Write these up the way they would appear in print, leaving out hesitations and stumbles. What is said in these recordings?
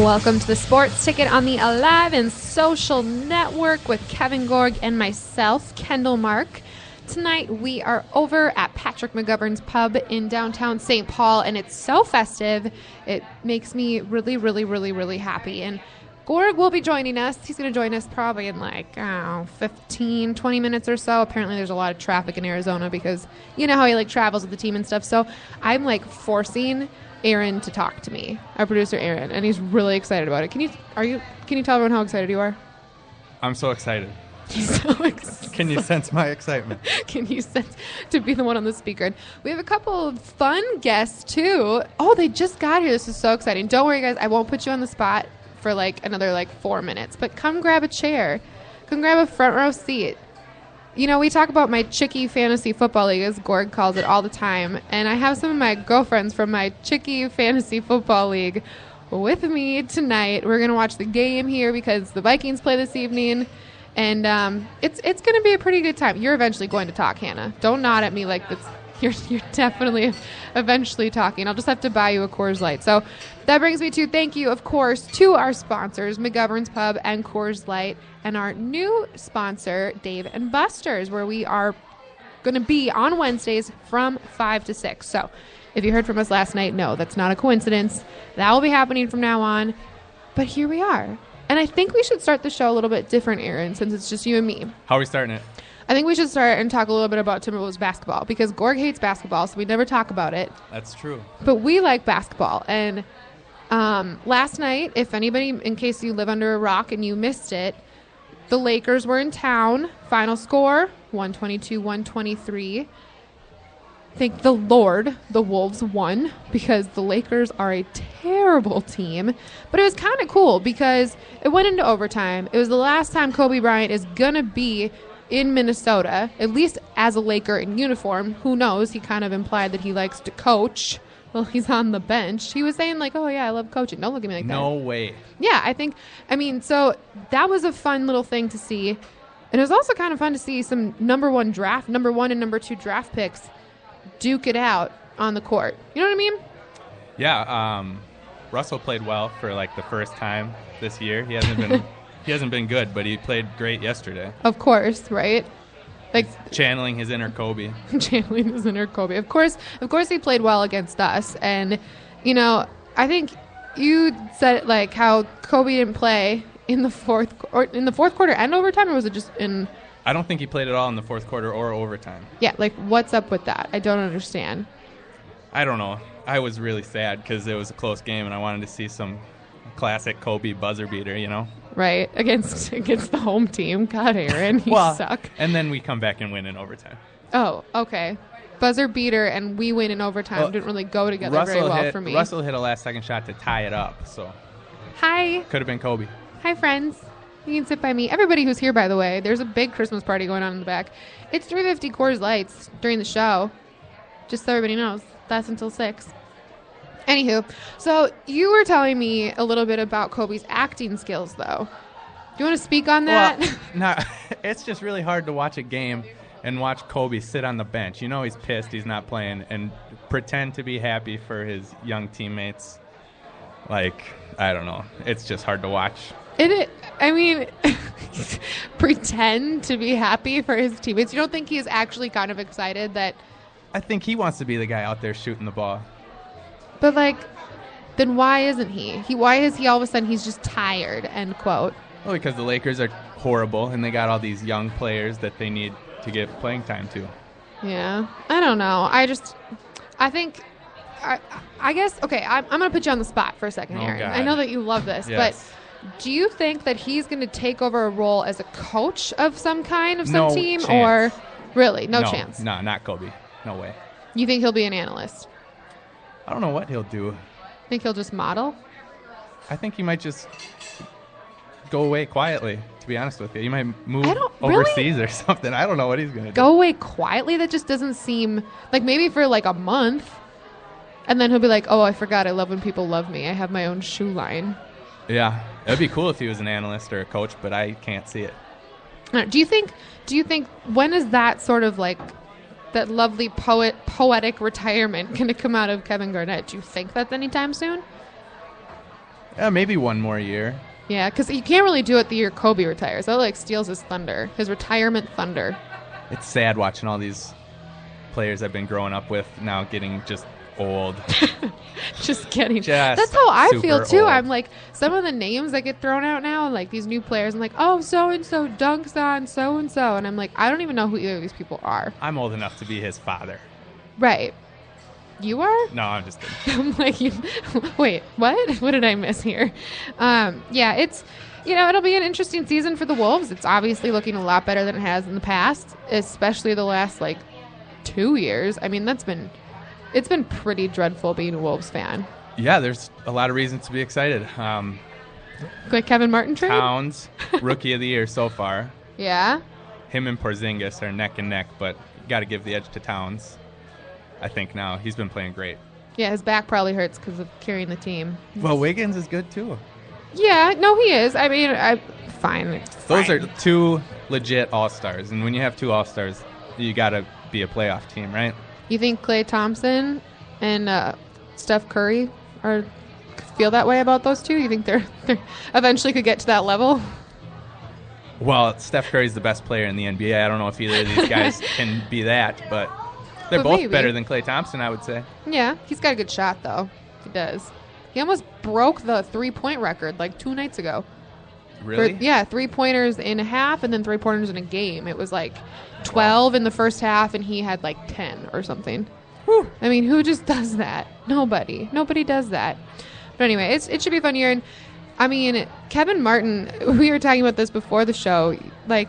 Welcome to the Sports Ticket on the Alive and Social Network with Kevin Gorg and myself, Kendall Mark. Tonight we are over at Patrick McGovern's Pub in downtown St. Paul, and it's so festive. It makes me really, really, really, really happy. And Gorg will be joining us. He's going to join us probably in 15, 20 minutes or so. Apparently there's a lot of traffic in Arizona because you know how he travels with the team and stuff. So I'm forcing Aaron to talk to me, our producer Aaron, and he's really excited about it. Can you tell everyone how excited you are? I'm so excited. He's so excited. Can you sense my excitement? Can you sense to be the one on the speaker? And we have a couple of fun guests too. Oh, they just got here. This is so exciting. Don't worry, guys. I won't put you on the spot for another 4 minutes, but come grab a chair. Come grab a front row seat. You know, we talk about my Chickie Fantasy Football League, as Gorg calls it, all the time. And I have some of my girlfriends from my Chickie Fantasy Football League with me tonight. We're going to watch the game here because the Vikings play this evening. And it's going to be a pretty good time. You're eventually going to talk, Hannah. Don't nod at me like this. You're definitely eventually talking. I'll just have to buy you a Coors Light. So that brings me to thank you, of course, to our sponsors, McGovern's Pub and Coors Light, and our new sponsor, Dave & Buster's, where we are going to be on Wednesdays from 5 to 6. So if you heard from us last night, no, that's not a coincidence. That will be happening from now on. But here we are. And I think we should start the show a little bit different, Aaron, since it's just you and me. How are we starting it? I think we should start and talk a little bit about Timberwolves basketball because Gorg hates basketball, so we never talk about it. That's true. But we like basketball. And last night, if anybody, in case you live under a rock and you missed it, the Lakers were in town. Final score, 122-123. Thank the Lord the Wolves won because the Lakers are a terrible team. But it was kind of cool because it went into overtime. It was the last time Kobe Bryant is going to be in Minnesota, at least as a Laker in uniform. Who knows? He kind of implied that he likes to coach. Well, he's on the bench. He was saying oh, yeah, I love coaching. Don't look at me like that. No way. Yeah, so that was a fun little thing to see. And it was also kind of fun to see some number one and number 2 draft picks duke it out on the court. You know what I mean? Yeah, Russell played well for the first time this year. He hasn't been good, but he played great yesterday. Of course, right? Channeling his inner Kobe. Channeling his inner Kobe. Of course he played well against us. And, I think you said how Kobe didn't play in the fourth quarter and overtime, or was it just in... I don't think he played at all in the fourth quarter or overtime. Yeah, what's up with that? I don't understand. I don't know. I was really sad because it was a close game, and I wanted to see some classic Kobe buzzer beater, Right, against the home team. God, Aaron, you suck. And then we come back and win in overtime. Oh, okay. Buzzer beater and we win in overtime didn't really go together very well for me. Russell hit a last-second shot to tie it up, so... Hi. Could have been Kobe. Hi, friends. You can sit by me. Everybody who's here, by the way, there's a big Christmas party going on in the back. It's 350 Coors Lights during the show. Just so everybody knows. That's until 6. Anywho, so you were telling me a little bit about Kobe's acting skills, though. Do you want to speak on that? Well, no, it's just really hard to watch a game and watch Kobe sit on the bench. He's pissed he's not playing and pretend to be happy for his young teammates. I don't know. It's just hard to watch. Pretend to be happy for his teammates. You don't think he's actually kind of excited that... I think he wants to be the guy out there shooting the ball. But, then why isn't he? Why is he all of a sudden he's just tired, end quote? Well, because the Lakers are horrible, and they got all these young players that they need to give playing time to. Yeah. I don't know. I guess, okay, I'm going to put you on the spot for a second, Aaron. God. I know that you love this, yes. But do you think that he's going to take over a role as a coach of some kind, of some team? Chance. Or really, no chance? No, not Kobe. No way. You think he'll be an analyst? I don't know what he'll do. Think he'll just model? I think he might just go away quietly, to be honest with you. He might move overseas or something. I don't know what he's going to do. Go away quietly? That just doesn't seem... maybe for a month. And then he'll be like, oh, I forgot. I love when people love me. I have my own shoe line. Yeah. It'd be cool if he was an analyst or a coach, but I can't see it. Do you think when is that sort of that lovely poetic retirement going to come out of Kevin Garnett? Do you think that's anytime soon? Maybe one more year. Yeah, because you can't really do it the year Kobe retires. That like steals his thunder, his retirement thunder. It's sad watching all these players I've been growing up with now getting just old. Just kidding. That's how I feel too. Old. I'm like, some of the names that get thrown out now, like these new players, I'm like, oh, so and so dunks on so and so, and I'm like, I don't even know who either of these people are. I'm old enough to be his father. Right. You are? No, I'm just kidding. I'm like, wait, what? What did I miss here? Yeah, it's, it'll be an interesting season for the Wolves. It's obviously looking a lot better than it has in the past, especially the last, 2 years. I mean, it's been pretty dreadful being a Wolves fan. Yeah, there's a lot of reasons to be excited. Like Kevin Martin trade? Towns, Rookie of the Year so far. Yeah? Him and Porzingis are neck and neck, but you got to give the edge to Towns. I think now. He's been playing great. Yeah, his back probably hurts because of carrying the team. Well, Wiggins is good, too. Yeah, no, he is. I mean, fine. Those are two legit all-stars, and when you have two all-stars, you got to be a playoff team, right? You think Klay Thompson and Steph Curry feel that way about those two? You think they're eventually could get to that level? Well, Steph Curry's the best player in the NBA. I don't know if either of these guys can be that, but they're both maybe. better than Klay Thompson, I would say. Yeah, he's got a good shot, though. He does. He almost broke the 3-point record 2 nights ago. Really? 3-pointers in a half and then 3-pointers in a game. It was 12 in the first half, and he had 10 or something. Whew. I mean, who just does that? Nobody. Nobody does that. But anyway, it should be a fun year. And I mean, Kevin Martin, we were talking about this before the show. I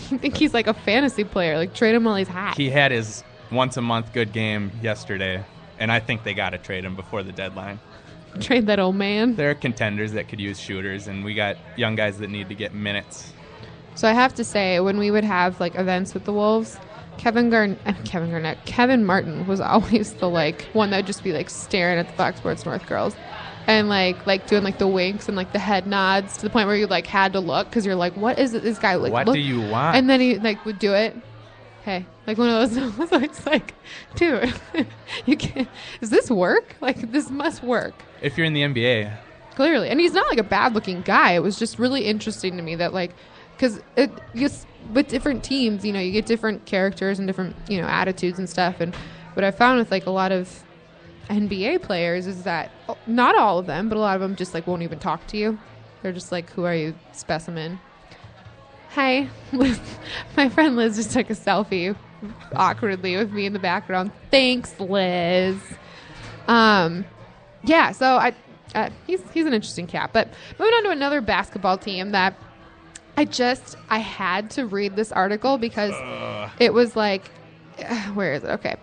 think he's a fantasy player. Trade him while he's hot. He had his once-a-month good game yesterday, and I think they got to trade him before the deadline. Trade that old man. There are contenders that could use shooters, and we got young guys that need to get minutes. So I have to say, when we would have events with the Wolves, Kevin Martin was always the one that would just be staring at the Fox Sports North girls, and doing the winks and the head nods to the point where you had to look because you're what is it? This guy what look? Do you want? And then he would do it. Hey, one of those. It's dude, you can't. Does this work? This must work. If you're in the NBA. Clearly. And he's not a bad-looking guy. It was just really interesting to me that, because with different teams, you get different characters and different, attitudes and stuff. And what I found with, a lot of NBA players is that, not all of them, but a lot of them just, won't even talk to you. They're just who are you, specimen? Hi. My friend Liz just took a selfie awkwardly with me in the background. Thanks, Liz. Yeah, so he's an interesting cat. But moving on to another basketball team that I had to read this article because it was where is it? Okay.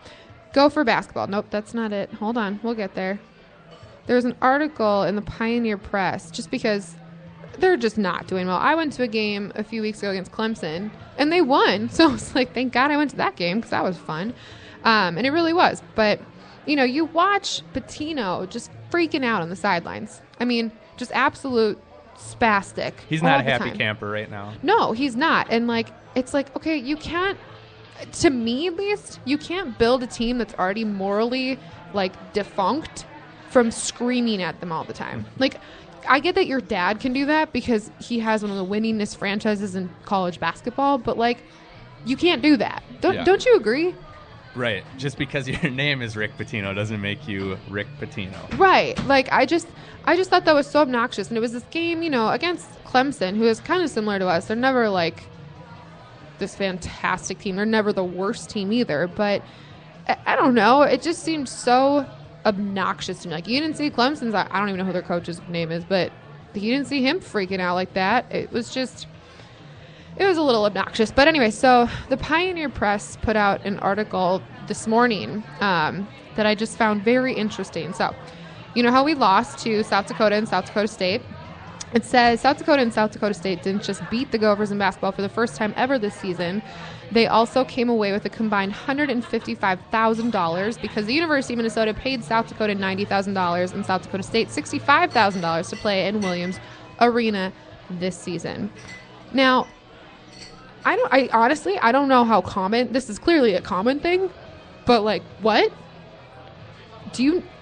Go for basketball. Nope, that's not it. Hold on. We'll get there. There's an article in the Pioneer Press just because they're just not doing well. I went to a game a few weeks ago against Clemson, and they won. So it's thank God I went to that game because that was fun. And it really was. But you watch Pitino just freaking out on the sidelines. I mean, just absolute spastic. He's not a happy camper right now. No, he's not. And it's okay, you can't, to me at least, you can't build a team that's already morally defunct from screaming at them all the time. I get that your dad can do that because he has one of the winningest franchises in college basketball, but you can't do that. Don't you agree? Right. Just because your name is Rick Pitino doesn't make you Rick Pitino. Right. I just thought that was so obnoxious. And it was this game, against Clemson, who is kind of similar to us. They're never this fantastic team. They're never the worst team either. But I don't know. It just seemed so obnoxious to me. You didn't see Clemson's. I don't even know who their coach's name is, but you didn't see him freaking out like that. It was a little obnoxious. But anyway, so the Pioneer Press put out an article this morning that I just found very interesting. So, you know how we lost to South Dakota and South Dakota State? It says South Dakota and South Dakota State didn't just beat the Gophers in basketball for the first time ever this season. They also came away with a combined $155,000 because the University of Minnesota paid South Dakota $90,000 and South Dakota State $65,000 to play in Williams Arena this season. Now, I honestly don't know how common, this is clearly a common thing, but what?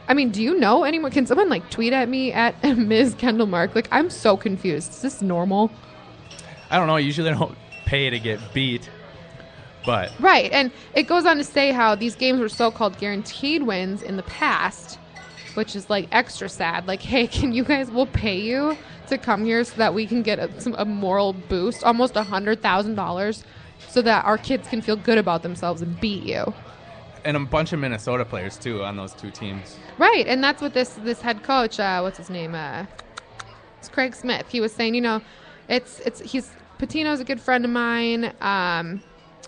I mean, do you know anyone? Can someone like tweet at me at Ms. Kendall Mark? Like, I'm so confused. Is this normal? I don't know. Usually they don't pay to get beat, but right. And it goes on to say how these games were so-called guaranteed wins in the past, which is like extra sad. Like, hey, we'll pay you to come here so that we can get a moral boost, almost $100,000, so that our kids can feel good about themselves and beat you. And a bunch of Minnesota players too on those two teams. Right, and that's what this head coach, what's his name? It's Craig Smith. He was saying, Patino's a good friend of mine.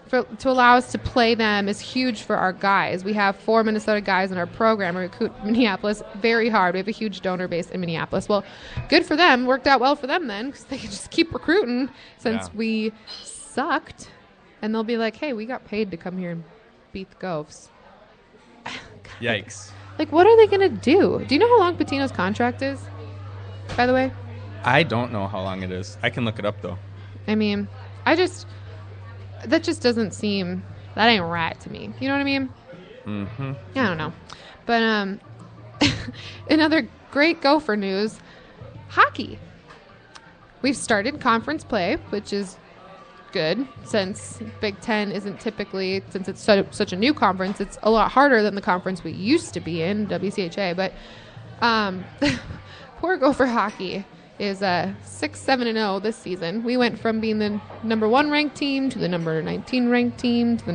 To allow us to play them is huge for our guys. We have 4 Minnesota guys in our program. We recruit Minneapolis very hard. We have a huge donor base in Minneapolis. Well, good for them. Worked out well for them then, because they can just keep recruiting since we sucked. And they'll be like, hey, we got paid to come here and beat the Gophs. Yikes. Like, what are they going to do? Do you know how long Patino's contract is, by the way? I don't know how long it is. I can look it up, though. I mean, that just doesn't seem, that ain't right to me. You know what I mean? Mm-hmm. I don't know. But another great Gopher news, hockey. We've started conference play, which is good since Big Ten isn't typically, since it's such a new conference, it's a lot harder than the conference we used to be in, WCHA. But poor Gopher hockey is 6-7-0 this season. We went from being the number 1 ranked team to the number 19 ranked team to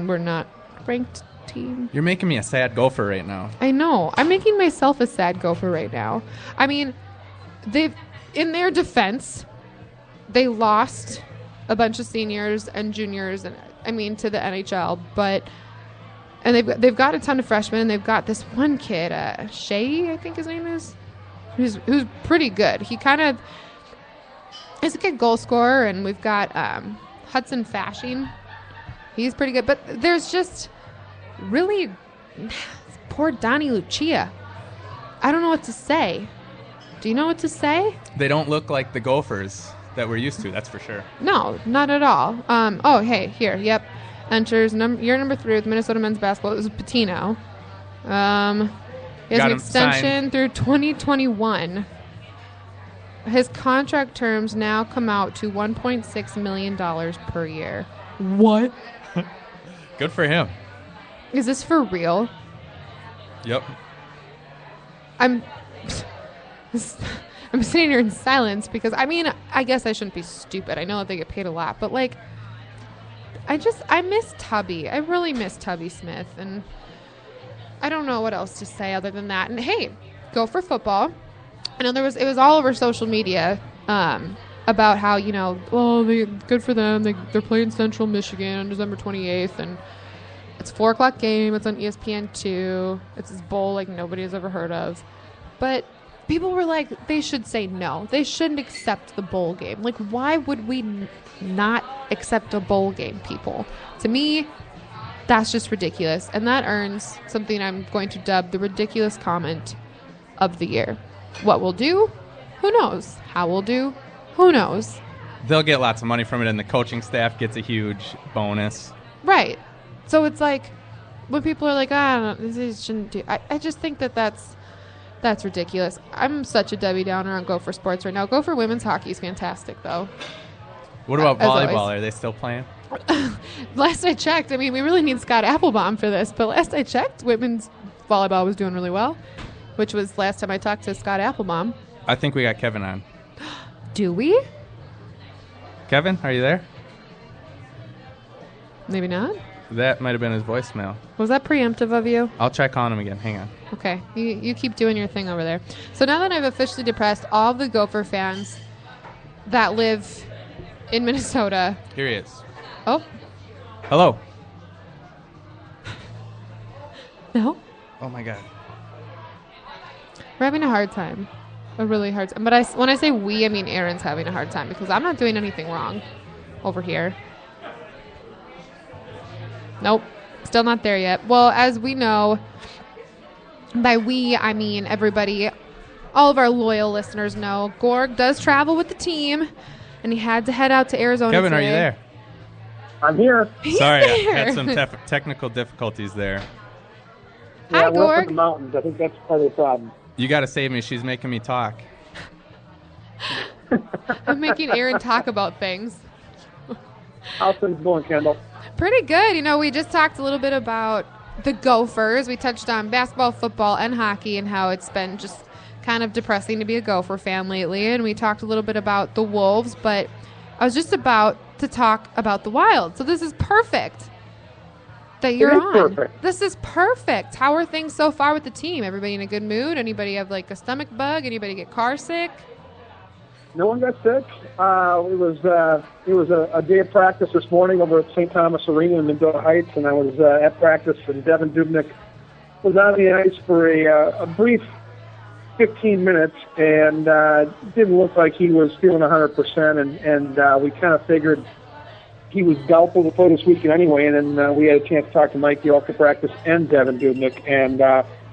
we're not ranked team. You're making me a sad Gopher right now. I know. I'm making myself a sad Gopher right now. I mean, in their defense, they lost a bunch of seniors and juniors to the NHL, and they've got a ton of freshmen, and they've got this one kid, Shea, I think his name is, who's pretty good. He kind of is a good goal scorer, and we've got Hudson Fashing. He's pretty good, but there's just really poor Donnie Lucia. I don't know what to say. Do you know what to say? They don't look like the Gophers that we're used to, that's for sure. No, not at all. Hey, here, yep. Enters year number 3 with Minnesota men's basketball. It was Patino. He has an extension through 2021. His contract terms now come out to $1.6 million per year. What? Good for him. Is this for real? Yep. I'm sitting here in silence because, I guess I shouldn't be stupid. I know that they get paid a lot, but, I miss Tubby. I really miss Tubby Smith, and I don't know what else to say other than that. And, hey, go for football. I know it was all over social media about how, good for them. They're playing Central Michigan on December 28th, and it's a 4 o'clock game. It's on ESPN2. It's this bowl like nobody has ever heard of. But people were like, they should say no. They shouldn't accept the bowl game. Like, why would we not accept a bowl game, people? To me, that's just ridiculous. And that earns something I'm going to dub the ridiculous comment of the year. What we'll do? Who knows? How we'll do? Who knows? They'll get lots of money from it, and the coaching staff gets a huge bonus. Right. So it's like, when people are like, this shouldn't do. I just think that's ridiculous. I'm such a Debbie Downer on Gopher sports right now. Gopher women's hockey is fantastic, though. What about volleyball? Are they still playing? Last I checked, we really need Scott Applebaum for this, but last I checked, women's volleyball was doing really well, which was last time I talked to Scott Applebaum. I think we got Kevin on. Do we? Kevin, are you there? Maybe not. That might have been his voicemail. Was that preemptive of you? I'll try calling him again. Hang on. Okay. You keep doing your thing over there. So now that I've officially depressed all the Gopher fans that live in Minnesota. Here he is. Oh. Hello. No? Oh, my God. We're having a hard time. A really hard time. But when I say we, I mean Aaron's having a hard time because I'm not doing anything wrong over here. Nope. Still not there yet. Well, as we know, by we, I mean everybody, all of our loyal listeners know, Gorg does travel with the team, and he had to head out to Arizona Kevin, today. are you there? I'm here. He's Sorry, there. I had some technical difficulties there. Hi, we're up in Gorg. the mountains. I think that's part of the problem. You got to save me. She's making me talk. I'm making Aaron talk about things. How's things going, Kendall? Pretty good. You know, we just talked a little bit about the Gophers. We touched on basketball, football, and hockey and how it's been just kind of depressing to be a Gopher fan lately. And we talked a little bit about the Wolves, but I was just about to talk about the Wild. So this is perfect that you're on. Perfect. This is perfect. How are things so far with the team? Everybody in a good mood? Anybody have like a stomach bug? Anybody get car sick? No one got sick. It was a day of practice this morning over at St. Thomas Arena in Mendota Heights, and I was at practice, and Devin Dubnyk was on the ice for a brief 15 minutes, and didn't look like he was feeling 100%, and we kind of figured he was doubtful to play this weekend anyway, and then we had a chance to talk to Mike Yelk at practice and Devin Dubnyk, and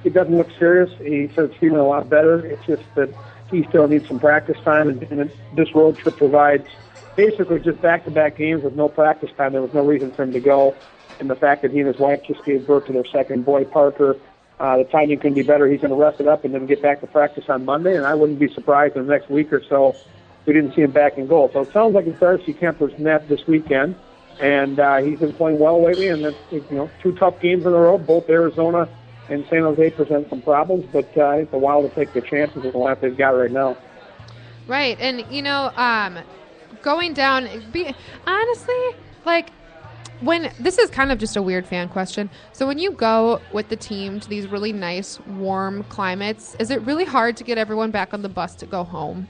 it doesn't look serious. He says he's feeling a lot better. It's just that he still needs some practice time, and this road trip provides basically just back-to-back games with no practice time. There was no reason for him to go, and the fact that he and his wife just gave birth to their second boy, Parker, the timing couldn't be better. He's going to rest it up and then get back to practice on Monday, and I wouldn't be surprised in the next week or so we didn't see him back in goal. So it sounds like it's Darcy Kemper's net this weekend, and he's been playing well lately, and two tough games in a row, both Arizona and San Jose present some problems, but I think the Wild will take their chances with the lineup they've got right now. Right, and going down, honestly, like, when this is kind of just a weird fan question. So when you go with the team to these really nice, warm climates, is it really hard to get everyone back on the bus to go home?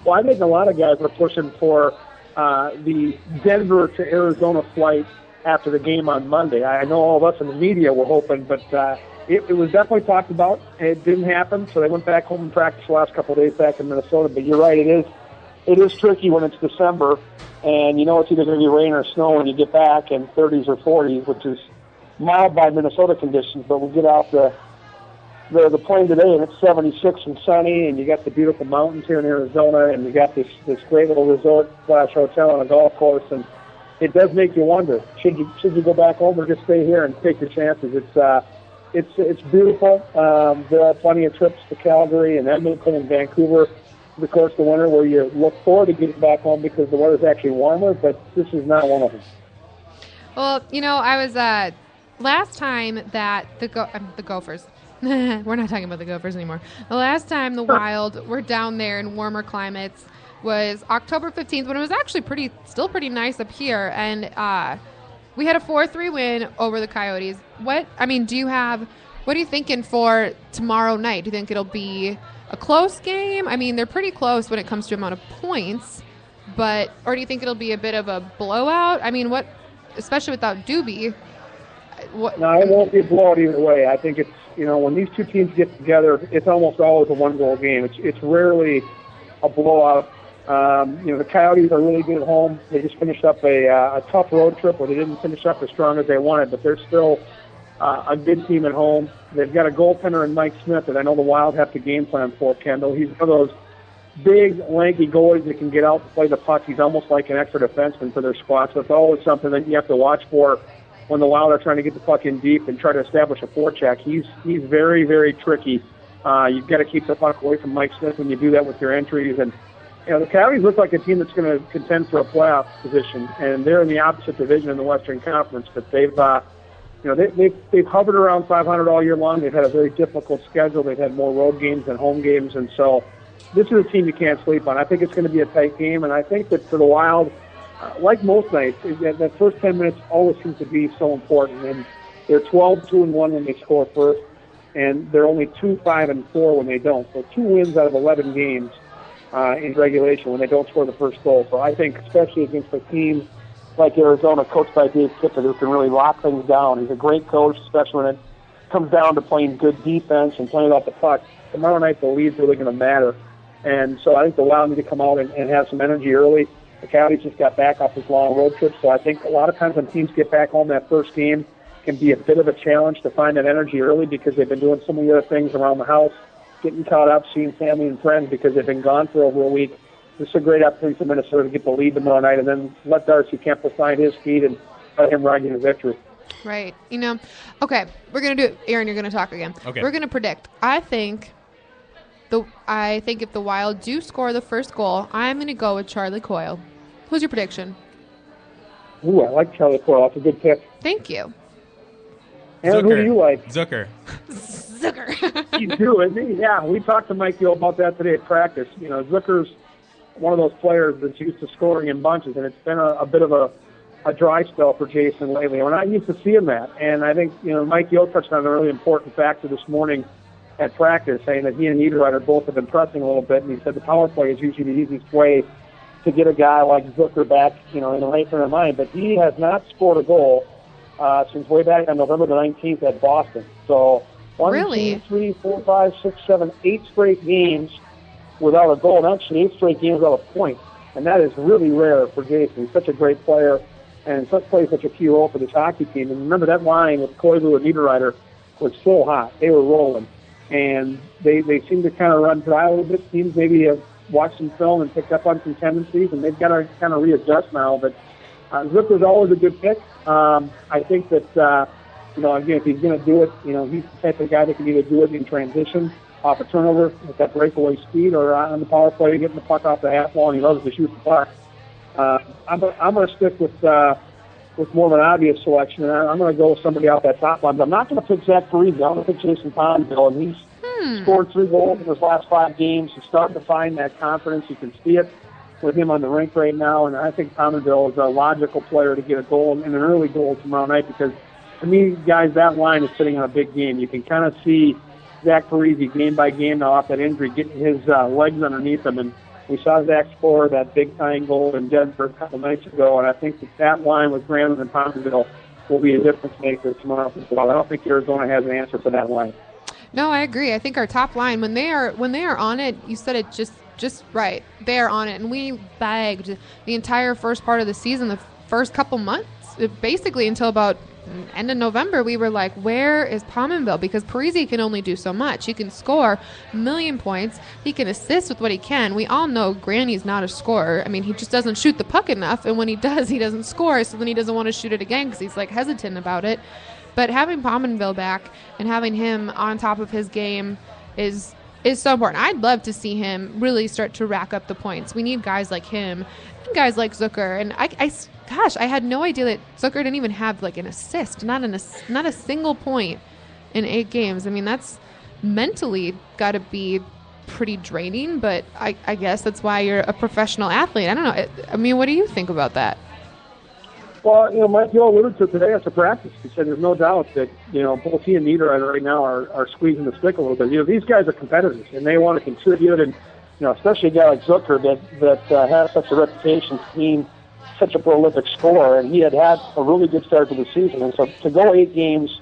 Well, I think a lot of guys are pushing for the Denver to Arizona flight after the game on Monday. I know all of us in the media were hoping, but it was definitely talked about. It didn't happen, so they went back home and practiced the last couple of days back in Minnesota. But you're right, it is tricky when it's December, and you know it's either going to be rain or snow when you get back, in 30s or 40s, which is mild by Minnesota conditions. But we get out the plane today, and it's 76 and sunny, and you got the beautiful mountains here in Arizona, and you got this great little resort/hotel on a golf course, and it does make you wonder, should you go back home or just stay here and take your chances? It's beautiful. There are plenty of trips to Calgary and Edmonton and Vancouver over the course of the winter where you look forward to getting back home because the weather's actually warmer, but this is not one of them. Well, I was last time that the Gophers. We're not talking about the Gophers anymore. The last time the Wild were down there in warmer climates was October 15th, when it was actually still pretty nice up here, and we had a 4-3 win over the Coyotes. What are you thinking for tomorrow night? Do you think it'll be a close game? I mean, they're pretty close when it comes to amount of points, or do you think it'll be a bit of a blowout? I mean, especially without Doobie? No, it won't be a blowout either way. I think it's, when these two teams get together, it's almost always a one-goal game. It's rarely a blowout. The Coyotes are really good at home. They just finished up a tough road trip where they didn't finish up as strong as they wanted, but they're still a good team at home. They've got a goaltender in Mike Smith that I know the Wild have to game plan for, Kendall. He's one of those big, lanky goalies that can get out to play the puck. He's almost like an extra defenseman for their squad, so it's always something that you have to watch for when the Wild are trying to get the puck in deep and try to establish a forecheck. He's very, very tricky. You've got to keep the puck away from Mike Smith when you do that with your entries, and the Coyotes look like a team that's going to contend for a playoff position, and they're in the opposite division in the Western Conference. But they've hovered around 500 all year long. They've had a very difficult schedule. They've had more road games than home games, and so this is a team you can't sleep on. I think it's going to be a tight game, and I think that for the Wild, like most nights, that first 10 minutes always seems to be so important. And they're 12-2-1 when they score first, and they're only 2-5-4 when they don't. So 2 wins out of 11 games in regulation when they don't score the first goal. So I think, especially against a team like Arizona, coached by Dave Tippett, who can really lock things down. He's a great coach, especially when it comes down to playing good defense and playing off the puck. Tomorrow night, the lead's really going to matter. And so I think the Wild need to come out and have some energy early. The Coyotes just got back off this long road trip, so I think a lot of times when teams get back home, that first game can be a bit of a challenge to find that energy early because they've been doing so many other things around the house, getting caught up, seeing family and friends because they've been gone for over a week. This is a great opportunity for Minnesota to get the lead tomorrow night and then let Darcy Kemper find his feet and let him ride into victory. Right. Okay, we're going to do it. Aaron, you're going to talk again. Okay. We're going to predict. I think if the Wild do score the first goal, I'm going to go with Charlie Coyle. Who's your prediction? Ooh, I like Charlie Coyle. That's a good pick. Thank you. And who do you like? Zucker. Zucker. You do, isn't he? Yeah, we talked to Mike Gill about that today at practice. Zucker's one of those players that's used to scoring in bunches, and it's been a bit of a dry spell for Jason lately. We're not used to seeing that. And I think, Mike Gill touched on a really important factor this morning at practice, saying that he and Niederreiter both have been pressing a little bit, and he said the power play is usually the easiest way to get a guy like Zucker back, in the right frame of mind. But he has not scored a goal since way back on November the 19th at Boston. So 1, 2, 3, 4, 5, 6, 7, 8 straight games without a goal, and actually 8 straight games without a point. And that is really rare for Jason. He's such a great player and plays such a key role for this hockey team. And remember, that line with Koivu and Niederreiter was so hot. They were rolling. And they seem to kind of run dry a little bit. Teams maybe have watched some film and picked up on some tendencies, and they've got to kind of readjust now. But Zucker's always a good pick. I think that, again, if he's going to do it, he's the type of guy that can either do it in transition, off a turnover with that breakaway speed, or on the power play, getting the puck off the half wall, and he loves to shoot the puck. I'm going to stick with more of an obvious selection, and I'm going to go with somebody out that top line. But I'm not going to pick Zach Parise. I'm going to pick Jason Pominville, and he's scored 3 goals in his last 5 games. He's starting to find that confidence. You can see it with him on the rink right now, and I think Pominville is a logical player to get a goal and an early goal tomorrow night because, to me, guys, that line is sitting on a big game. You can kind of see Zach Parise game by game now off that injury, getting his legs underneath him, and we saw Zach score that big-time goal in Denver a couple nights ago, and I think that line with Graham and Pominville will be a difference maker tomorrow as well. I don't think Arizona has an answer for that line. No, I agree. I think our top line, when they are on it, you said it just right. They are on it, and we bagged the entire first part of the season, the first couple months, basically until about end of November. We were like, where is Pominville? Because Parise can only do so much. He can score 1,000,000 points. He can assist with what he can. We all know Granny's not a scorer. I mean, he just doesn't shoot the puck enough, and when he does, he doesn't score, so then he doesn't want to shoot it again because he's like hesitant about it. But having Pominville back and having him on top of his game is so important. I'd love to see him really start to rack up the points. We need guys like him and guys like Zucker. And I had no idea that Zucker didn't even have like an assist, not a single point in 8 games. I mean, that's mentally got to be pretty draining, but I guess that's why you're a professional athlete. I don't know. I mean, what do you think about that? Well, Mike Gill alluded to today after practice. He said there's no doubt that, both he and Niederreiter right now are squeezing the stick a little bit. These guys are competitors, and they want to contribute, and, especially a guy like Zucker that has such a reputation for being such a prolific scorer, and he had a really good start to the season. And so to go 8 games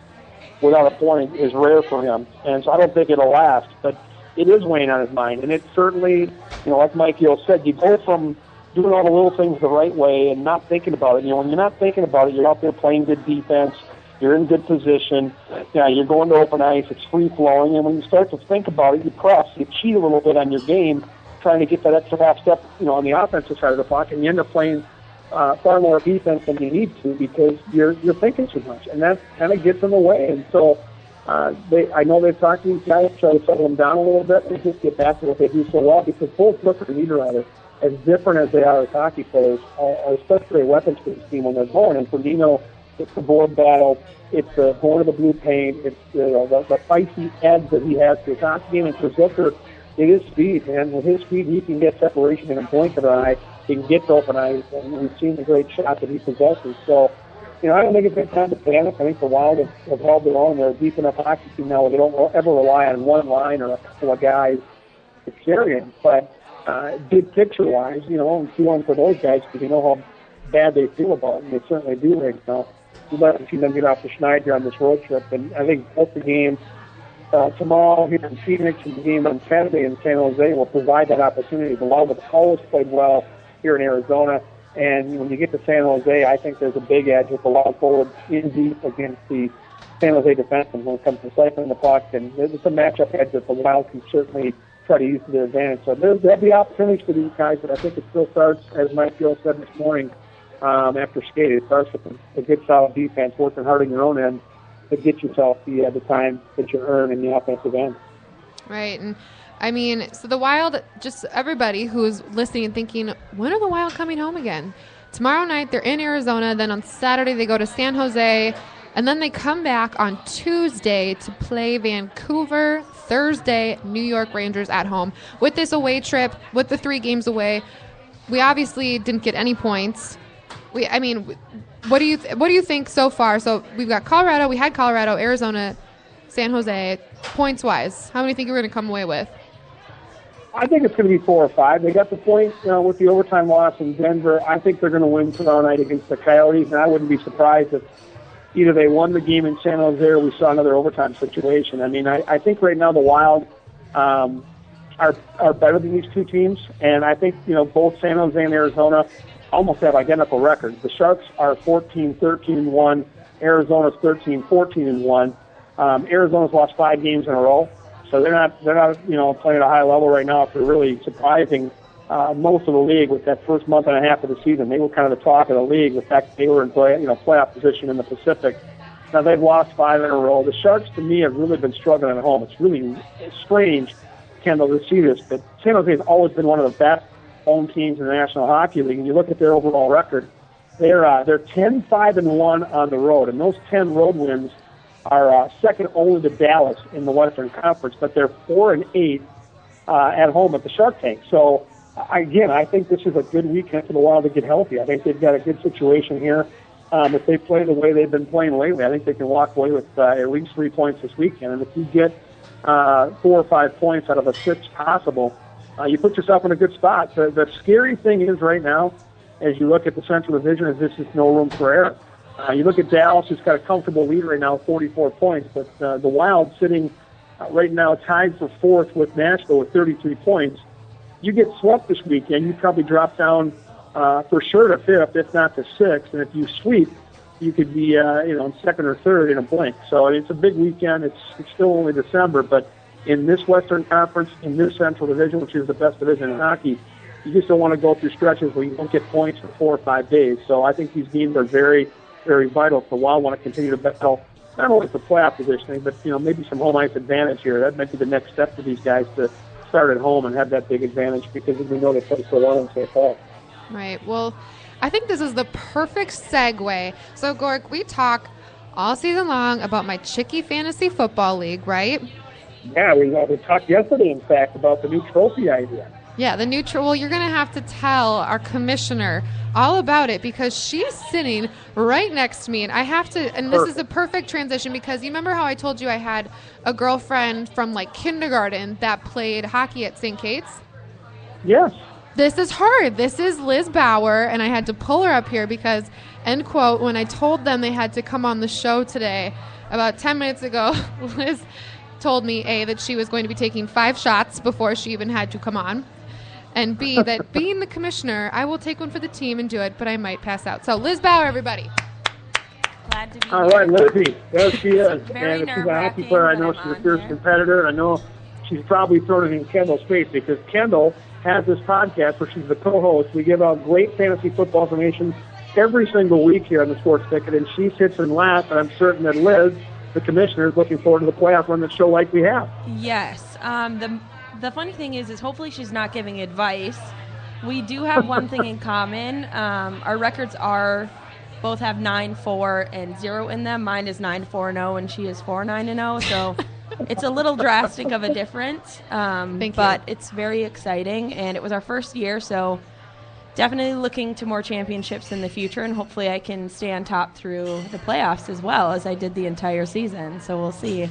without a point is rare for him, and so I don't think it'll last. But it is weighing on his mind, and it certainly, like Mike Gill said, you go from doing all the little things the right way and not thinking about it. When you're not thinking about it, you're out there playing good defense, you're in good position, you're going to open ice, it's free-flowing, and when you start to think about it, you press, you cheat a little bit on your game, trying to get that extra half step, on the offensive side of the puck, and you end up playing far more defense than you need to because you're thinking too much, and that kind of gets in the way. And so I know they've talked to these guys, try to settle them down a little bit, and just get back to what they do so well, because both Zucker and Niederreiter, as different as they are as hockey players, are such great weapons for this team when they're going. And for Dino, it's the board battle, it's the going to the blue paint, it's the feisty edge that he has to his hockey game. And for Zucker, it is speed, and with his speed, he can get separation in a blink of an eye. He can get to open ice, and we've seen the great shot that he possesses. So, I don't think it's time to panic. I think the Wild have held their own. They're a deep enough hockey team now where they don't ever rely on one line or a couple of guys to carry it. But big picture-wise, I'm feeling for those guys because you know how bad they feel about it, and they certainly do right now. We'd like to see them get off the schneid here on this road trip, and I think both the games tomorrow here in Phoenix and the game on Saturday in San Jose will provide that opportunity. The Wild have always played well here in Arizona, and when you get to San Jose, I think there's a big edge with the Wild forward in deep against the San Jose defensemen when it comes to cycling the puck, and it's a matchup edge that the Wild can certainly try to use to their advantage. So there'll be opportunities for these guys, but I think it still starts, as Mike Gill said this morning, after skating. It starts with a good, solid defense, working hard on your own end to get yourself the time that you earn in the offensive end. Right, and I mean, so the Wild, just everybody who's listening and thinking, when are the Wild coming home again? Tomorrow night, they're in Arizona. Then on Saturday, they go to San Jose. And then they come back on Tuesday to play Vancouver. Thursday, New York Rangers at home. With this away trip, with the 3 games away, we obviously didn't get any points. What do you think so far? So we've got Colorado. We had Colorado, Arizona, San Jose. Points-wise, how many think you're going to come away with? I think it's going to be 4 or 5. They got the point with the overtime loss in Denver. I think they're going to win tomorrow night against the Coyotes, and I wouldn't be surprised if either they won the game in San Jose or we saw another overtime situation. I mean, I think right now the Wild are better than these two teams, and I think, both San Jose and Arizona almost have identical records. The Sharks are 14-13-1. Arizona's 13-14-1. Arizona's lost 5 games in a row. So they're not playing at a high level right now. After really surprising most of the league with that first month and a half of the season. They were kind of the talk of the league. The fact that they were in playoff position in the Pacific. Now they've lost 5 in a row. The Sharks, to me, have really been struggling at home. It's really strange, Kendall, to see this, but San Jose has always been one of the best home teams in the National Hockey League. And you look at their overall record, they're 10-5-1 on the road, and those 10 road wins are second only to Dallas in the Western Conference, but they're 4-8 at home at the Shark Tank. So, again, I think this is a good weekend for the Wild to get healthy. I think they've got a good situation here. If they play the way they've been playing lately, I think they can walk away with at least 3 points this weekend. And if you get 4 or 5 points out of the 6 possible, you put yourself in a good spot. The scary thing is right now, as you look at the Central Division, is this is no room for error. You look at Dallas, who's got a comfortable lead right now, 44 points, but the Wild sitting right now tied for 4th with Nashville with 33 points. You get swept this weekend, you probably drop down for sure to 5th, if not to 6th, and if you sweep, you could be in 2nd or 3rd in a blink. So it's a big weekend. It's still only December, but in this Western Conference, in this Central Division, which is the best division in hockey, you just don't want to go through stretches where you don't get points for 4 or 5 days. So I think these games are very, very vital for Wild want to continue to battle not only for playoff positioning, but maybe some home ice advantage here. That might be the next step for these guys to start at home and have that big advantage because we know they play so well in St. Paul. Right. Well, I think this is the perfect segue. So, Gork, we talk all season long about my Chickie Fantasy Football League, right? Yeah, we talked yesterday, in fact, about the new trophy idea. Yeah, the new well, you're going to have to tell our commissioner all about it because she's sitting right next to me. And I have to, and this is a perfect transition because you remember how I told you I had a girlfriend from like kindergarten that played hockey at St. Kate's? Yes. This is her. This is Liz Bauer, and I had to pull her up here because, end quote, when I told them they had to come on the show today, about 10 minutes ago, Liz told me, A, that she was going to be taking 5 shots before she even had to come on, and B, that being the commissioner, I will take one for the team and do it, but I might pass out. So, Liz Bauer, everybody. Glad to be All here. right, Lizzie. There she is. Very and if she's a hockey player, I know she's a fierce competitor. I know she's probably thrown it in Kendall's face because Kendall has this podcast where she's the co-host. We give out great fantasy football information every single week here on the Sports Ticket, and she sits and laughs, and I'm certain that Liz, the commissioner, is looking forward to the playoff run the show like we have. Yes. The funny thing is hopefully she's not giving advice. We do have one thing in common. Our records are both have 9-4 and 0 in them. Mine is 9-4-0 and she is 4-9-0. So it's a little drastic of a difference. But it's very exciting, and it was our first year, so definitely looking to more championships in the future, and hopefully I can stay on top through the playoffs as well as I did the entire season. So we'll see.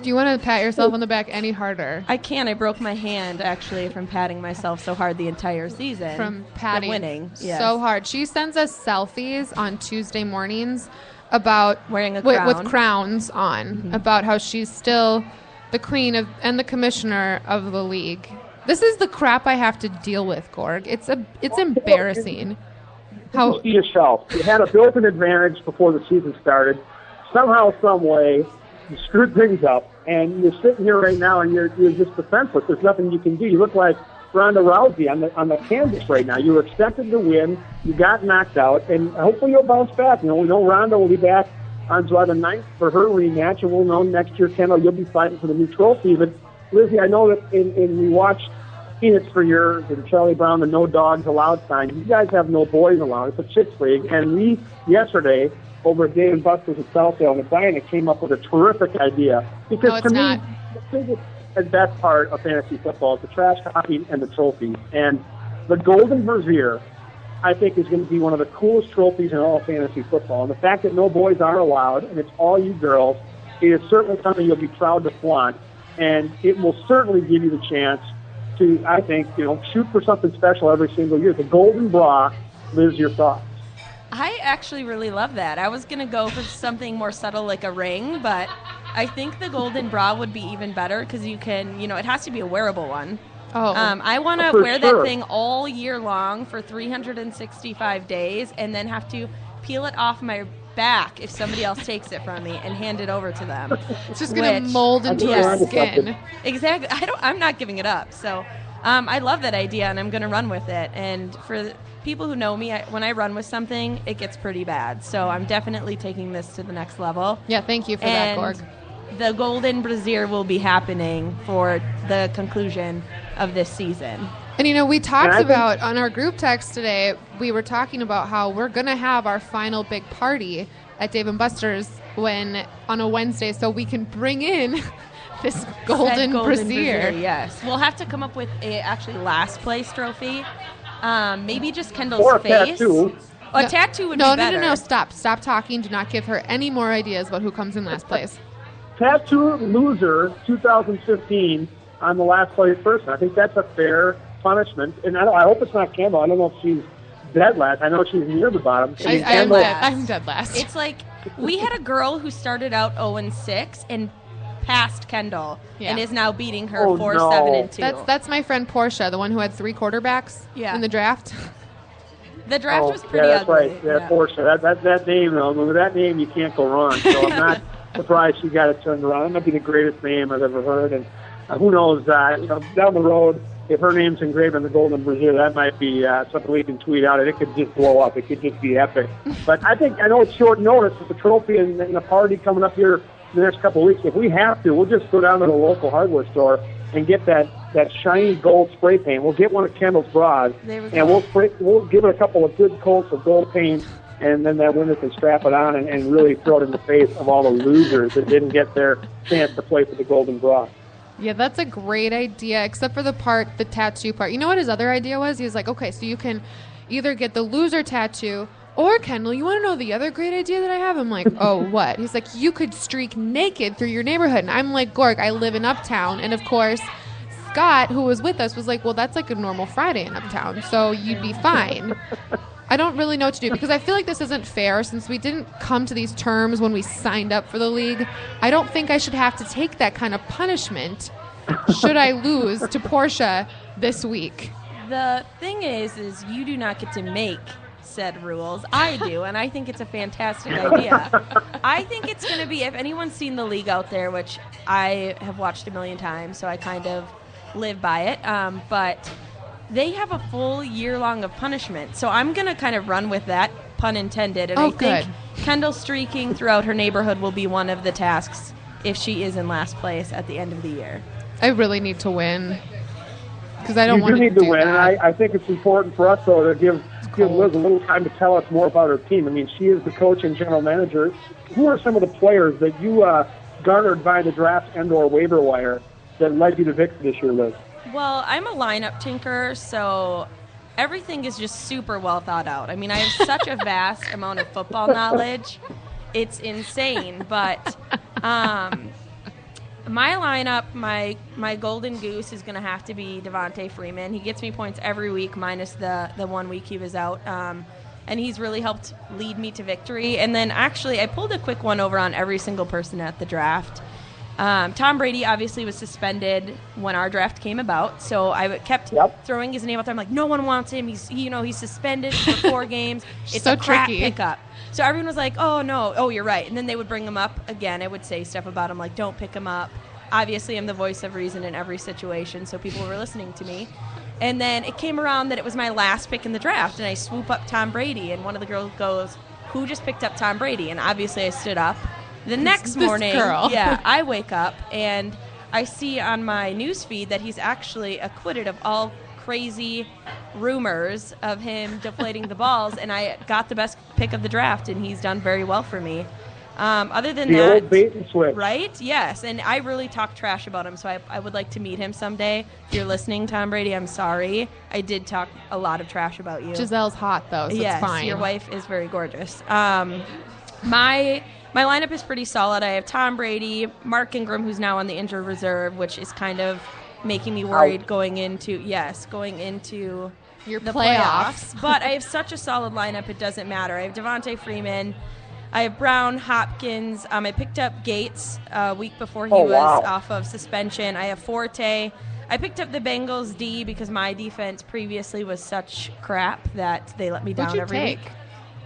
Do you want to pat yourself on the back any harder? I can. I broke my hand, actually, from patting myself so hard the entire season. From patting winning. Yes. So hard. She sends us selfies on Tuesday mornings about wearing a crown. With crowns on, about how she's still the queen of and the commissioner of the league. This is the crap I have to deal with, Gorg. It's embarrassing. How you see yourself. You had a built-in advantage before the season started. Somehow, some way, you screwed things up, and you're sitting here right now, and you're just defenseless. There's nothing you can do. You look like Ronda Rousey on the canvas right now. You were expected to win. You got knocked out, and hopefully you'll bounce back. We know Ronda will be back on July the 9th for her rematch, and we'll know next year, Kendall, you'll be fighting for the new trophy. But, Lizzie, I know that we watched Phoenix for years and Charlie Brown, the no dogs allowed sign. You guys have no boys allowed. It's a chicks league. And we, yesterday, over at Dave & Buster's at Southdale and Medina, came up with a terrific idea. Because to me, the biggest and best part of fantasy football is the trash talking and the trophies. And the Golden Brazier, I think, is going to be one of the coolest trophies in all of fantasy football. And the fact that no boys are allowed and it's all you girls is certainly something you'll be proud to flaunt. And it will certainly give you the chance to, I think, shoot for something special every single year. The Golden Bra. Liz, your thoughts? I actually really love that. I was going to go for something more subtle like a ring, but I think the Golden Bra would be even better because you can, it has to be a wearable one. Oh. I want to wear that thing all year long for 365 days and then have to peel it off my back if somebody else takes it from me and hand it over to them. It's just going to mold into your skin. Exactly. I'm not giving it up. So I love that idea, and I'm going to run with it. And for people who know me, when I run with something, it gets pretty bad. So I'm definitely taking this to the next level. Yeah, thank you for that, Gorg. The Golden Brazier will be happening for the conclusion of this season. And, we talked about on our group text today, we were talking about how we're going to have our final big party at Dave & Buster's on a Wednesday so we can bring in this Golden Brazier. Yes. We'll have to come up with a actually last place trophy. Maybe just Kendall's face. Tattoo. A tattoo would be better. No. Stop talking. Do not give her any more ideas about who comes in last place. Tattoo loser 2015 on the last place person. I think that's a fair punishment. And I hope it's not Kendall. I don't know if she's dead last. I know she's near the bottom. I'm dead last. It's like we had a girl who started out 0-6 and passed Kendall and is now beating her 4-7-2. That's my friend Portia, the one who had 3 quarterbacks in the draft. The draft was pretty that's ugly. Right. Yeah, Portia. That name, with that name, you can't go wrong. So I'm not surprised she got it turned around. That might be the greatest name I've ever heard. And who knows, down the road, if her name's engraved on the Golden Brazier, that might be something we can tweet out, and it could just blow up. It could just be epic. But I know it's short notice with the trophy and a party coming up here the next couple of weeks. If we have to, we'll just go down to the local hardware store and get that shiny gold spray paint. We'll get one of Kendall's bras, and we'll give it a couple of good coats of gold paint, and then that winner can strap it on and really throw it in the face of all the losers that didn't get their chance to play for the Golden Bra. Yeah, that's a great idea, except for the tattoo part. You know what his other idea was? He was like, okay, so you can either get the loser tattoo, or, Kendall, you want to know the other great idea that I have? I'm like, oh, what? He's like, you could streak naked through your neighborhood. And I'm like, Gorg, I live in Uptown. And, of course, Scott, who was with us, was like, well, that's like a normal Friday in Uptown, so you'd be fine. I don't really know what to do because I feel like this isn't fair since we didn't come to these terms when we signed up for the league. I don't think I should have to take that kind of punishment should I lose to Portia this week. The thing is you do not get to make said rules. I do, and I think it's a fantastic idea. I think it's going to be, if anyone's seen the league out there, which I have watched a million times, so I kind of live by it, but they have a full year long of punishment. So I'm going to kind of run with that, pun intended, and I think Kendall streaking throughout her neighborhood will be one of the tasks if she is in last place at the end of the year. I really need to win because I don't want to do that. You do need to win, and I think it's important for us, though, to give Liz a little time to tell us more about her team. I mean, she is the coach and general manager. Who are some of the players that you garnered by the draft and/or waiver wire that led you to victory this year, Liz? Well, I'm a lineup tinker, so everything is just super well thought out. I mean, I have such a vast amount of football knowledge. It's insane, but my lineup, my golden goose is going to have to be Devontae Freeman. He gets me points every week minus the 1 week he was out, and he's really helped lead me to victory. And then actually I pulled a quick one over on every single person at the draft. Tom Brady obviously was suspended when our draft came about, so I kept throwing his name out there. I'm like, no one wants him. He's suspended for 4 games. It's so a crap tricky pickup. So everyone was like, oh, no. Oh, you're right. And then they would bring him up again. I would say stuff about him like, don't pick him up. Obviously, I'm the voice of reason in every situation, so people were listening to me. And then it came around that it was my last pick in the draft, and I swoop up Tom Brady, and one of the girls goes, "Who just picked up Tom Brady?" And obviously I stood up. The next morning, I wake up, and I see on my news feed that he's actually acquitted of all crazy rumors of him deflating the balls, and I got the best pick of the draft, and he's done very well for me. Other than the old bait and switch. Right? Yes, and I really talk trash about him, so I would like to meet him someday. If you're listening, Tom Brady, I'm sorry. I did talk a lot of trash about you. Giselle's hot, though, so yes, it's fine. Your wife is very gorgeous. My lineup is pretty solid. I have Tom Brady, Mark Ingram, who's now on the injured reserve, which is kind of making me worried going into your the playoffs. But I have such a solid lineup, it doesn't matter. I have Devontae Freeman. I have Brown, Hopkins. I picked up Gates a week before he was off of suspension. I have Forte. I picked up the Bengals D because my defense previously was such crap that they let me down every week.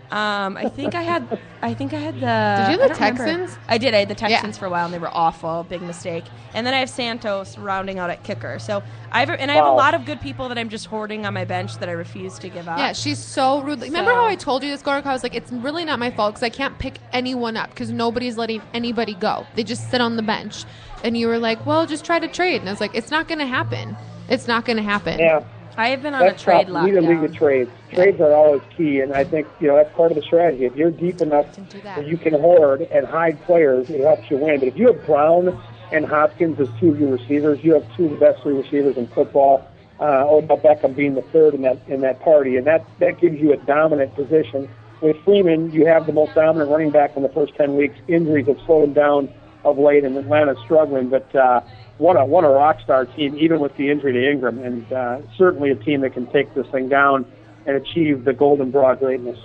I think I had the. Did you have the Texans? I did. I had the Texans for a while, and they were awful. Big mistake. And then I have Santos rounding out at kicker. So I have a lot of good people that I'm just hoarding on my bench that I refuse to give up. Yeah, she's so rude. Remember how I told you this, Gorka? I was like, it's really not my fault because I can't pick anyone up because nobody's letting anybody go. They just sit on the bench. And you were like, well, just try to trade. And I was like, it's not going to happen. It's not going to happen. Yeah. I have been on a trade lockdown. You need a league of trades. Trades are always key, and I think that's part of the strategy. If you're deep enough where you can hoard and hide players, it helps you win. But if you have Brown and Hopkins as two of your receivers, you have two of the best three receivers in football. Odell Beckham being the third in that party, and that gives you a dominant position. With Freeman, you have the most dominant running back in the first 10 weeks. Injuries have slowed him down of late, and Atlanta's struggling, but what a rock star team, even with the injury to Ingram, and certainly a team that can take this thing down and achieve the golden broad greatness.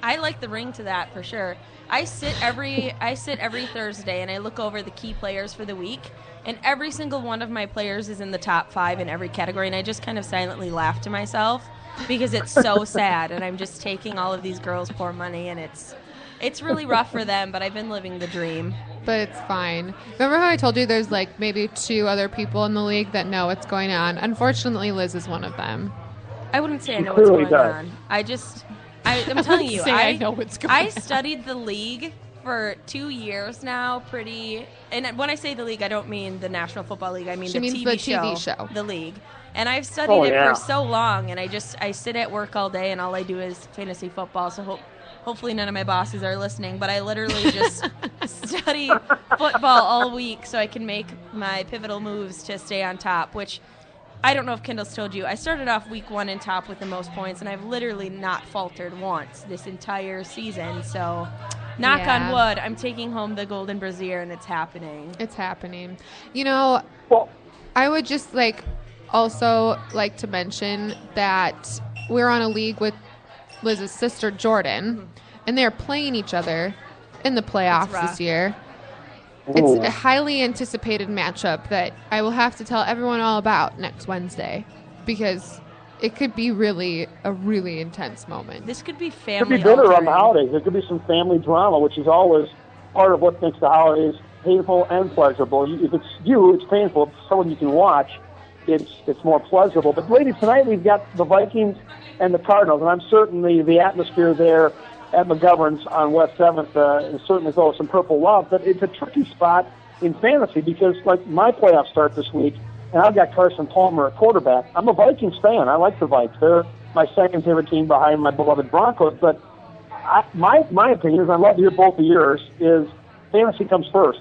I like the ring to that for sure. I sit every Thursday and I look over the key players for the week, and every single one of my players is in the top 5 in every category, and I just kind of silently laugh to myself because it's so sad, and I'm just taking all of these girls' poor money, and it's really rough for them, but I've been living the dream. But it's fine. Remember how I told you there's like maybe 2 other people in the league that know what's going on? Unfortunately, Liz is one of them. I wouldn't say I know what's going on. I'm telling you, I know what's going on. I studied the league for 2 years now, and when I say the league, I don't mean the National Football League. I mean the TV show, the league. And I've studied it for so long, and I sit at work all day, and all I do is fantasy football, so hopefully none of my bosses are listening, but I literally just study football all week so I can make my pivotal moves to stay on top, which I don't know if Kendall's told you. I started off week 1 in top with the most points, and I've literally not faltered once this entire season. So knock on wood, I'm taking home the golden brassiere, and it's happening. It's happening. I would just also like to mention that we're on a league with Liz's sister Jordan, and they're playing each other in the playoffs this year. It's a highly anticipated matchup that I will have to tell everyone all about next Wednesday because it could be a really intense moment. This could be family. It could be bitter on the holidays. There could be some family drama, which is always part of what makes the holidays painful and pleasurable. If it's it's painful. If it's someone you can watch, it's more pleasurable. But ladies, tonight we've got the Vikings and the Cardinals, and I'm certainly the atmosphere there at McGovern's on West 7th is certainly full of some purple love, but it's a tricky spot in fantasy because, my playoffs start this week, and I've got Carson Palmer at quarterback. I'm a Vikings fan. I like the Vikes. They're my second favorite team behind my beloved Broncos, but my opinion is, I'd love to hear both of yours, is fantasy comes first.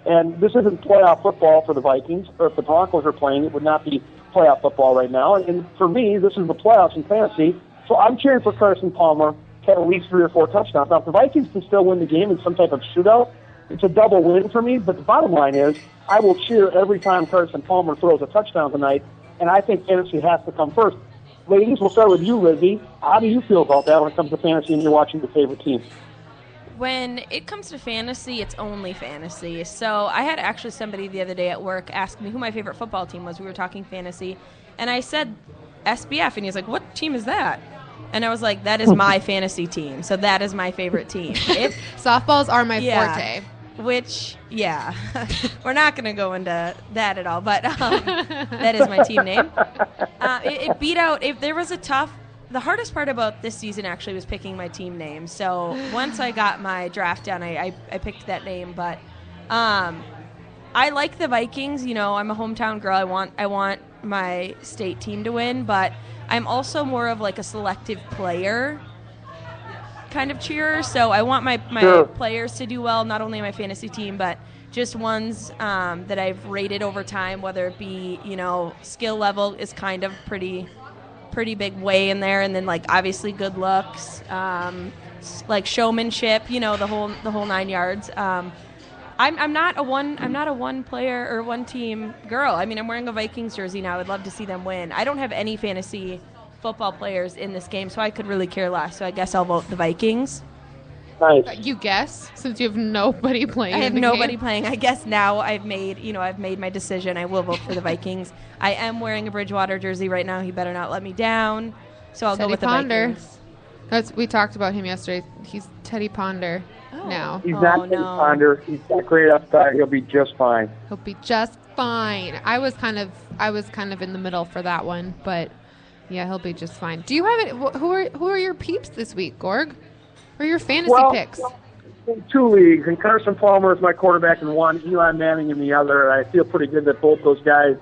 And this isn't playoff football for the Vikings, or if the Broncos are playing, it would not be playoff football right now. And for me, this is the playoffs in fantasy, so I'm cheering for Carson Palmer to have at least 3 or 4 touchdowns. Now, if the Vikings can still win the game in some type of shootout, it's a double win for me, but the bottom line is I will cheer every time Carson Palmer throws a touchdown tonight, and I think fantasy has to come first. Ladies, we'll start with you, Lizzie. How do you feel about that when it comes to fantasy and you're watching your favorite team? When it comes to fantasy, it's only fantasy. So I had actually somebody the other day at work ask me who my favorite football team was. We were talking fantasy, and I said SBF, and he's like, "What team is that?" And I was like, that is my fantasy team, so that is my favorite team. Softballs are my forte. which, yeah, we're not going to go into that at all, but that is my team name. It beat out, if there was the hardest part about this season actually was picking my team name. So once I got my draft down, I picked that name, but I like the Vikings. You know, I'm a hometown girl. I want my state team to win, but I'm also more of like a selective player kind of cheerer. So I want my players to do well, not only on my fantasy team, but just ones that I've rated over time, whether it be, you know, skill level is kind of pretty big way in there, and then like obviously good looks, like showmanship, you know, the whole 9 yards. I'm not a one player or one team girl. I mean, I'm wearing a Vikings jersey now. I'd love to see them win. I don't have any fantasy football players in this game, so I could really care less. So I guess I'll vote the Vikings. Nice. You guess, since you have nobody playing. I have nobody playing. I guess now I've made my decision. I will vote for the Vikings. I am wearing a Bridgewater jersey right now. He better not let me down. So I'll go with the Vikings. We talked about him yesterday. He's Teddy Ponder now. He's not Teddy Ponder. He's got great upside. He'll be just fine. He'll be just fine. I was kind of in the middle for that one, but yeah, he'll be just fine. Do you have it? Who are your peeps this week, Gorg? Or your fantasy picks? In 2 leagues, and Carson Palmer is my quarterback in one, Eli Manning in the other. I feel pretty good that both those guys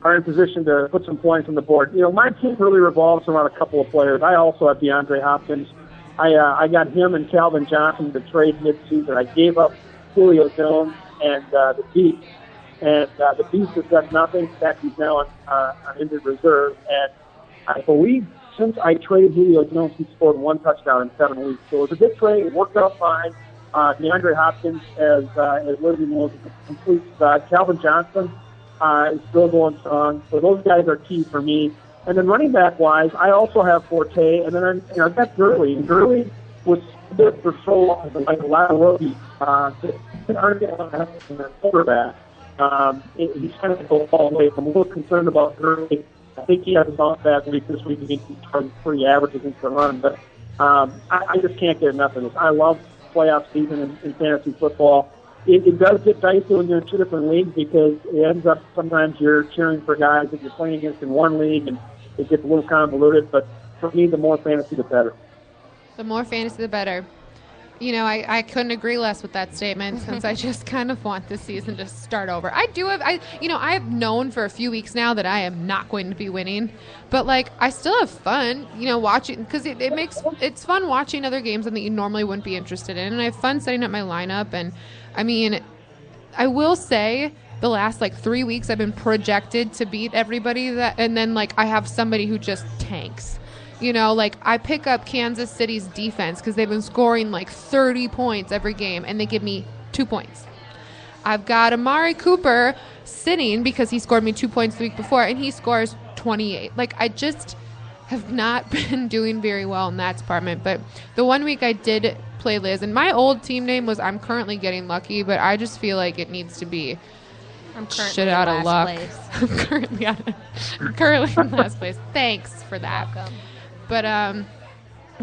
are in position to put some points on the board. You know, my team really revolves around a couple of players. I also have DeAndre Hopkins. I got him and Calvin Johnson to trade midseason. I gave up Julio Jones and the Beast. And the Beast has done nothing. In fact, he's now on injured reserve. And I believe since I traded Julio Jones, he's scored 1 touchdown in 7 weeks. So it was a good trade. It worked out fine. DeAndre Hopkins, as Lindsay knows, is a complete stud. Calvin Johnson is still going strong. So those guys are key for me. And then running back-wise, I also have Forte. And then I've got Gurley. And Gurley was good for so long, like a lot of rookies. Aren't getting a quarterback. He's kind of going all the way. I'm a little concerned about Gurley. I think he has a bounce back week this week against pretty average against the run, but I just can't get enough of this. I love playoff season in fantasy football. It does get dicey when you're in 2 different leagues because it ends up sometimes you're cheering for guys that you're playing against in one league, and it gets a little convoluted. But for me, the more fantasy, the better. The more fantasy, the better. You know, I couldn't agree less with that statement since I just kind of want this season to start over. I have known for a few weeks now that I am not going to be winning, but like I still have fun, you know, watching because it's fun watching other games that you normally wouldn't be interested in, and I have fun setting up my lineup. And I mean, I will say the last like 3 weeks I've been projected to beat everybody and then like I have somebody who just tanks. You know, like I pick up Kansas City's defense because they've been scoring like 30 points every game, and they give me 2 points. I've got Amari Cooper sitting because he scored me 2 points the week before, and he scores 28. Like I just have not been doing very well in that department. But the 1 week I did play Liz, and my old team name was I'm Currently Getting Lucky, but I just feel like it needs to be shit out of luck. I'm currently in last place. Thanks for that. Welcome. But,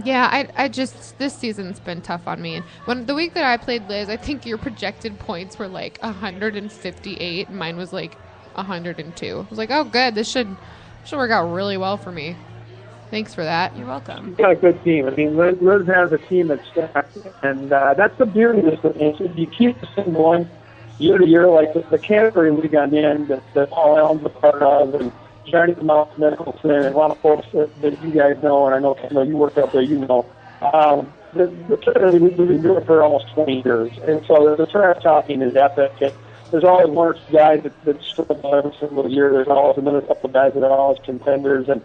yeah, I just, this season's been tough on me. And when the week that I played Liz, I think your projected points were like 158, and mine was like 102. I was like, oh, good, this should work out really well for me. Thanks for that. You're welcome. You've got a good team. I mean, Liz has a team that's stacked, and that's the beauty of this. If you keep this thing going year to year, like the Canterbury League I'm in, that Paul Allen's a part of, and Johnny Mouse Nicholson, and a lot of folks that you guys know, and I know you work out there, you know. The Canterbury League, we've been doing it for almost 20 years, and so the trash talking is epic. There's always one or two guys that struggle every single year. There's always another couple of guys that are always contenders, and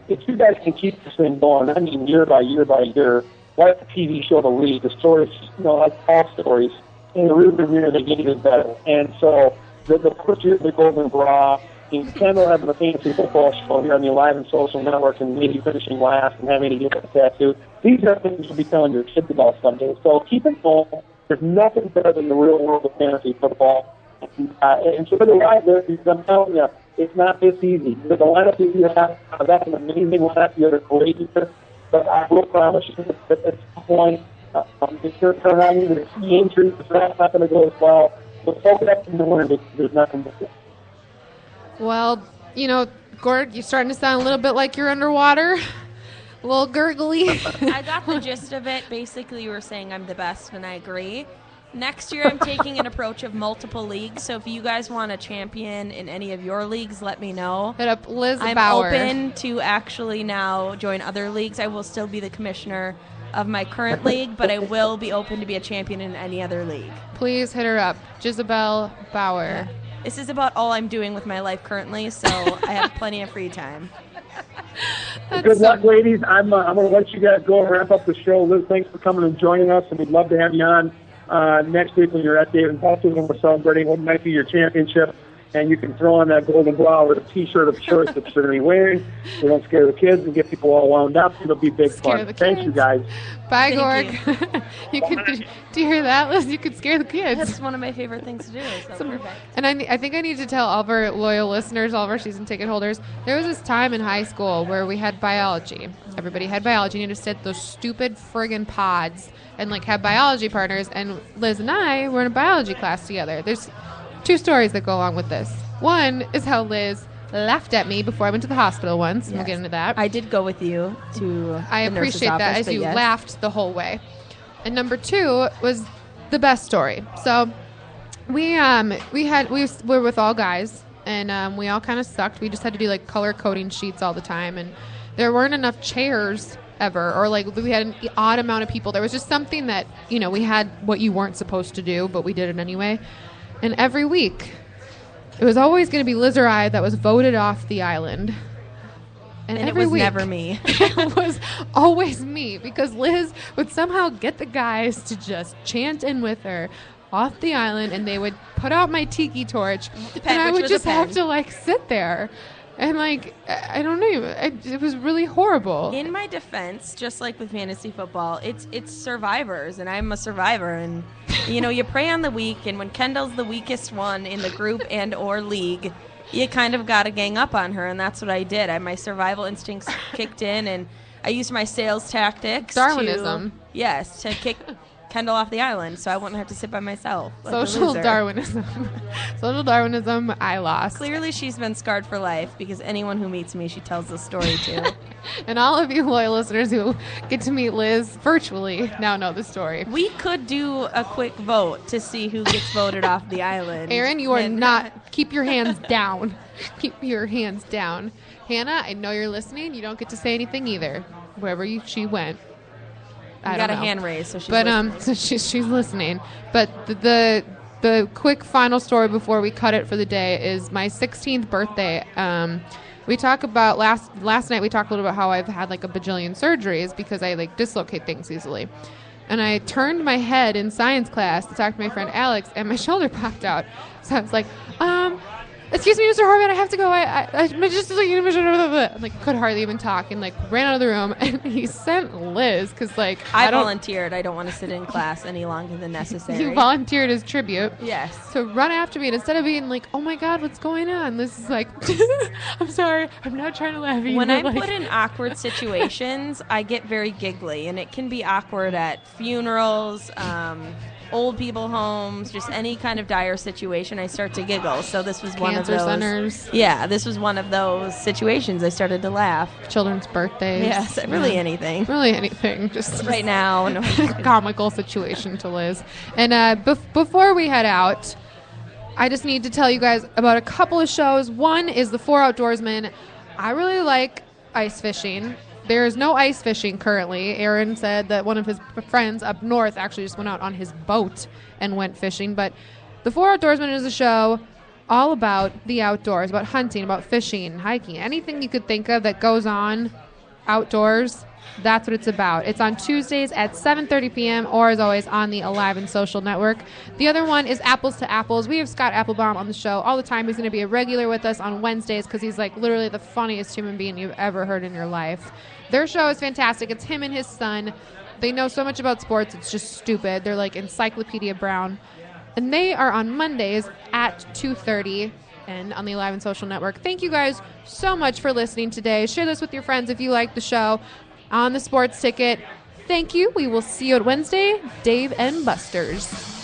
if you guys can keep this thing going, I mean, year by year by year, like the TV show The League, the stories, you know, like all stories, in the rearview mirror, they get even better. And so the first year of the Golden Bra, in Kendall having a fantasy football show here on the Alive and Social Network, and maybe finishing last and having to get a tattoo, these are things you'll be telling your kids about someday. So keep it going. There's nothing better than the real world of fantasy football. And so the right there, I'm telling you, it's not this easy. The lineup that you have, that's an amazing lineup. You have a great year. But I will promise you that at some point, It's going to turn on you. The injuries, the draft's not going to go as well. But focus up in the winter, there's nothing to do. Well, Gord, you're starting to sound a little bit like you're underwater. A little gurgly. I got the gist of it. Basically, you were saying I'm the best, and I agree. Next year, I'm taking an approach of multiple leagues. So if you guys want a champion in any of your leagues, let me know. Hit up Liz I'm Bauer. open to actually now join other leagues. I will still be the commissioner of my current league, but I will be open to be a champion in any other league. Please hit her up. Jisabel Bauer. Yeah. This is about all I'm doing with my life currently, so I have plenty of free time. Good luck, ladies. I'm going to let you guys go and wrap up the show. Liz, thanks for coming and joining us, and we'd love to have you on next week when you're at Dave & Buster's when we're celebrating what might be your championship. And you can throw on that golden bra or the T-shirt of choice that you're going to be wearing. So don't scare the kids and get people all wound up. It'll be big fun. Thank you, guys. Bye, Gorg. Do you hear that, Liz? You could scare the kids. That's one of my favorite things to do. So perfect. And I think I need to tell all of our loyal listeners, all of our season ticket holders, there was this time in high school where we had biology. Everybody had biology. You had to sit those stupid friggin' pods and have biology partners. And Liz and I were in a biology class together. There's 2 stories that go along with this. One is how Liz laughed at me before I went to the hospital once. Yes. We'll get into that. I did go with you to I appreciate that as you laughed the whole way. And number 2 was the best story. So we were with all guys, and we all kind of sucked. We just had to do color coding sheets all the time, and there weren't enough chairs ever, or we had an odd amount of people. There was just something that we had what you weren't supposed to do, but we did it anyway. And every week, it was always going to be Liz or I that was voted off the island. And every it was week, never me. It was always me, because Liz would somehow get the guys to just chant in with her off the island, and they would put out my tiki torch, and I would just have to sit there. And I don't know, it was really horrible. In my defense, just like with fantasy football, it's survivors, and I'm a survivor, and you prey on the weak, and when Kendall's the weakest one in the group and or league, you kind of got to gang up on her, and that's what I did. My survival instincts kicked in, and I used my sales tactics. Darwinism. To kick Kendall off the island, so I wouldn't have to sit by myself. Social Darwinism. Social Darwinism, I lost. Clearly, she's been scarred for life, because anyone who meets me, she tells the story to. And all of you loyal listeners who get to meet Liz virtually now know the story. We could do a quick vote to see who gets voted off the island. Aaron, you are not. Keep your hands down. Keep your hands down. Hannah, I know you're listening. You don't get to say anything either. Wherever she went. I got a hand raised, so she's listening. So she's listening. But the quick final story before we cut it for the day is my 16th birthday. We talk about last night. We talked a little about how I've had a bajillion surgeries because I dislocate things easily. And I turned my head in science class to talk to my friend Alex, and my shoulder popped out. So I was like, excuse me, Mr. Horvath, I have to go. I just could hardly even talk, and ran out of the room. And he sent Liz because I volunteered. I don't want to sit in class any longer than necessary. You volunteered as tribute. Yes. So run after me, and instead of being oh my God, what's going on? Liz is I'm sorry, I'm not trying to laugh at you. When I'm put in awkward situations, I get very giggly, and it can be awkward at funerals, old people homes, just any kind of dire situation, I start to giggle. So this was one of those. Cancer centers. Yeah, this was one of those situations. I started to laugh. Children's birthdays. Yes, really anything. Really anything. Just right now. No. Comical situation to Liz. And before we head out, I just need to tell you guys about a couple of shows. One is the 4 Outdoorsmen. I really like ice fishing. There is no ice fishing currently. Aaron said that one of his friends up north actually just went out on his boat and went fishing. But the 4 Outdoorsmen is a show all about the outdoors, about hunting, about fishing, hiking, anything you could think of that goes on outdoors. That's what it's about. It's on Tuesdays at 7:30 p.m. or, as always, on the Alive and Social Network. The other one is Apples to Apples. We have Scott Applebaum on the show all the time. He's going to be a regular with us on Wednesdays because he's literally the funniest human being you've ever heard in your life. Their show is fantastic. It's him and his son. They know so much about sports. It's just stupid. They're like Encyclopedia Brown. And they are on Mondays at 2:30 and on the Alive and Social Network. Thank you guys so much for listening today. Share this with your friends if you like the show. On the Sports Ticket, Thank you. We will see you on Wednesday. Dave and Buster's.